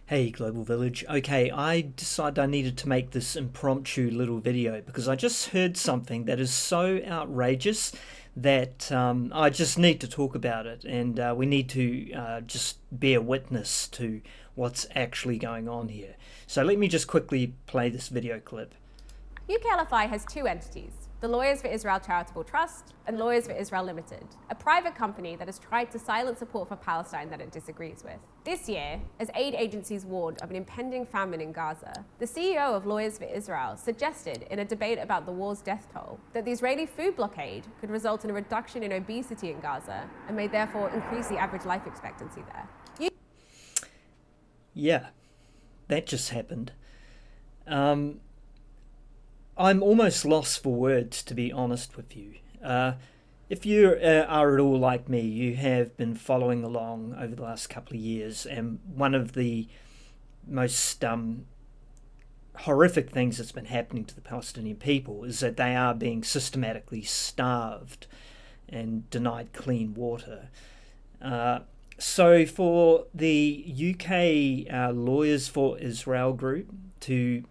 Hey Global Village. Okay, I decided I needed to make this impromptu little video because I just heard something that is so outrageous that I just need to talk about it, and we need to just bear witness to what's actually going on here. So let me just quickly play this video clip. UKLFI has two entities, the Lawyers for Israel Charitable Trust and Lawyers for Israel Limited, a private company that has tried to silence support for Palestine that it disagrees with. This year, as aid agencies warned of an impending famine in Gaza, the CEO of Lawyers for Israel suggested in a debate about the war's death toll that the Israeli food blockade could result in a reduction in obesity in Gaza and may therefore increase the average life expectancy there. Yeah, that just happened. I'm almost lost for words, to be honest with you. If you are at all like me, you have been following along over the last couple of years, and one of the most horrific things that's been happening to the Palestinian people is that they are being systematically starved and denied clean water. So for the UK Lawyers for Israel group to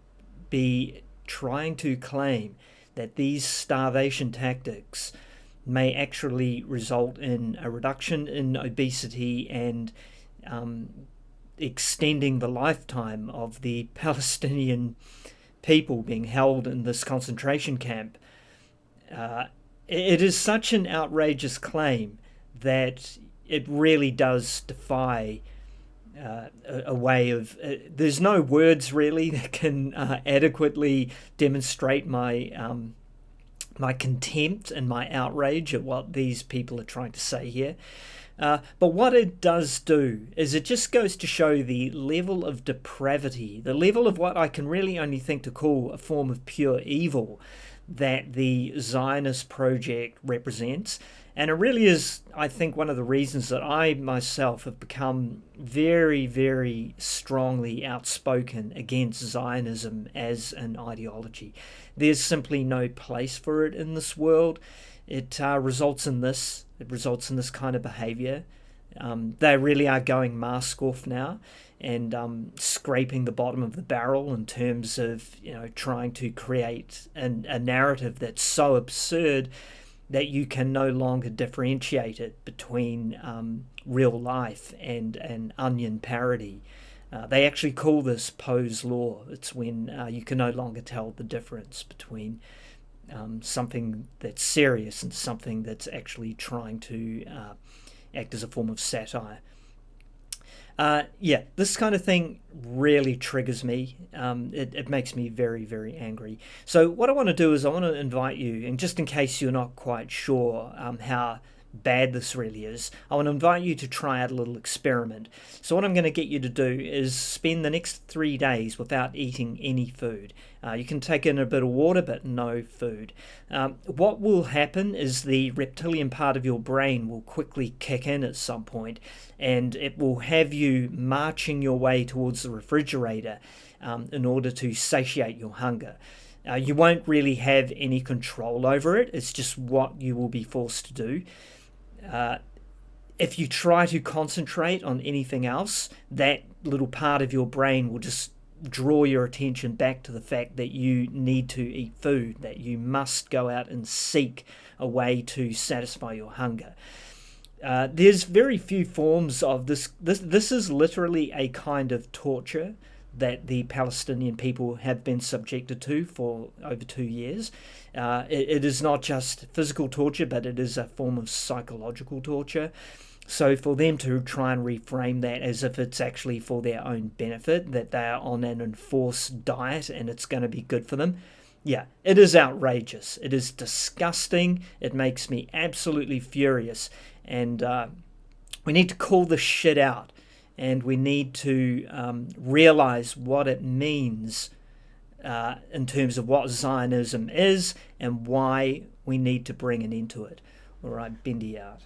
be trying to claim that these starvation tactics may actually result in a reduction in obesity and extending the lifetime of the Palestinian people being held in this concentration camp. It is such an outrageous claim that it really does defy a way of there's no words really that can adequately demonstrate my contempt and my outrage at what these people are trying to say here. But what it does do is it just goes to show the level of depravity, the level of what I can really only think to call a form of pure evil that the Zionist project represents. And it really is, I think, one of the reasons that I myself have become very, very strongly outspoken against Zionism as an ideology. There's simply no place for it in this world. It results in this. It results in this kind of behavior. They really are going mask off now and scraping the bottom of the barrel in terms of trying to create a narrative that's so absurd that you can no longer differentiate it between real life and an onion parody. They actually call this Poe's law. It's when you can no longer tell the difference between something that's serious and something that's actually trying to act as a form of satire. This kind of thing really triggers me. It makes me very, very angry. So what I want to do is I want to invite you, and just in case you're not quite sure how bad this really is, I want to invite you to try out a little experiment. So what I'm going to get you to do is spend the next 3 days without eating any food. You can take in a bit of water, but no food. What will happen is the reptilian part of your brain will quickly kick in at some point, and it will have you marching your way towards the refrigerator in order to satiate your hunger. You won't really have any control over it. It's just what you will be forced to do. If you try to concentrate on anything else, that little part of your brain will just draw your attention back to the fact that you need to eat food, that you must go out and seek a way to satisfy your hunger. There's very few forms of this. This is literally a kind of torture that the Palestinian people have been subjected to for over 2 years. It is not just physical torture, but it is a form of psychological torture. So for them to try and reframe that as if it's actually for their own benefit, that they are on an enforced diet and it's going to be good for them, it is outrageous. It is disgusting. It makes me absolutely furious. And we need to call this shit out. And we need to realize what it means in terms of what Zionism is and why we need to bring an end to it. All right, Bendy out.